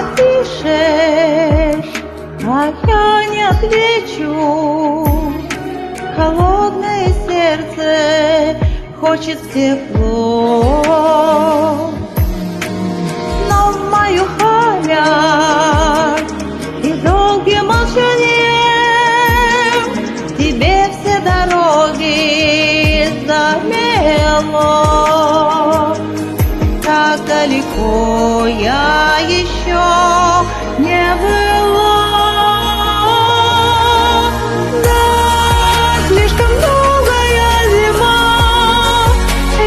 напишешь, а я не отвечу. Холодное сердце хочет тепло, но мою память и долгим молчанием тебе все дороги замело. Так далеко я еще не была. Да, слишком долгая зима,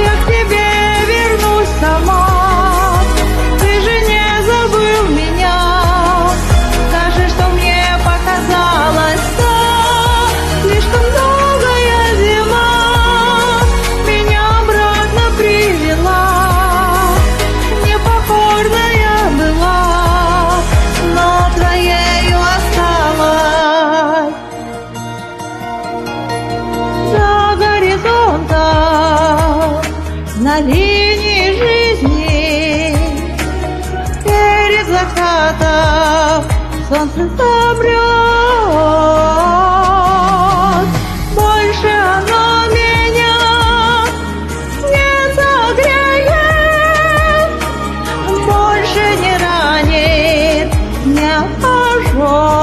я к тебе вернусь сама. Ты же не забыл меня, скажи, что мне показалось. Да, слишком долгая зима меня обратно привела. Непокорная была, но твоею осталась. За горизонтом, на линии жизни, перед закатом солнце замрет. Больше оно меня не согреет, больше не ранит, не обожжет.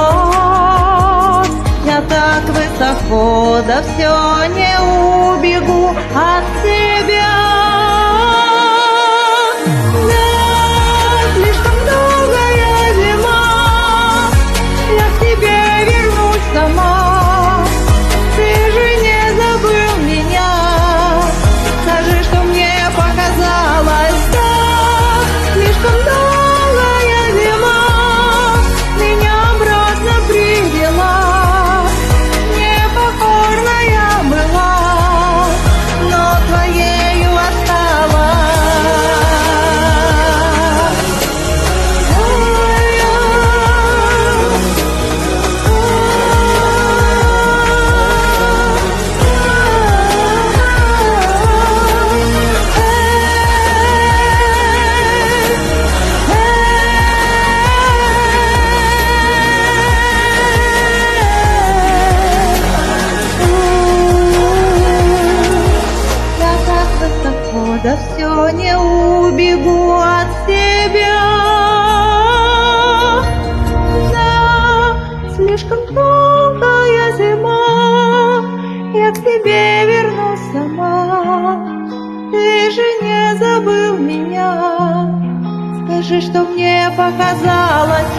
Я так высоко, да все не убегу от тебя. Да, слишком долгая зима, я к тебе вернусь сама. Ты же не забыл меня, скажи, что мне показалось. Да, слишком долгая зима меня обратно привела. Непокорная была, но твоею да все не убегу от тебя. Да, слишком долгая зима, я к тебе вернусь сама. Ты же не забыл меня, скажи, что мне показалось.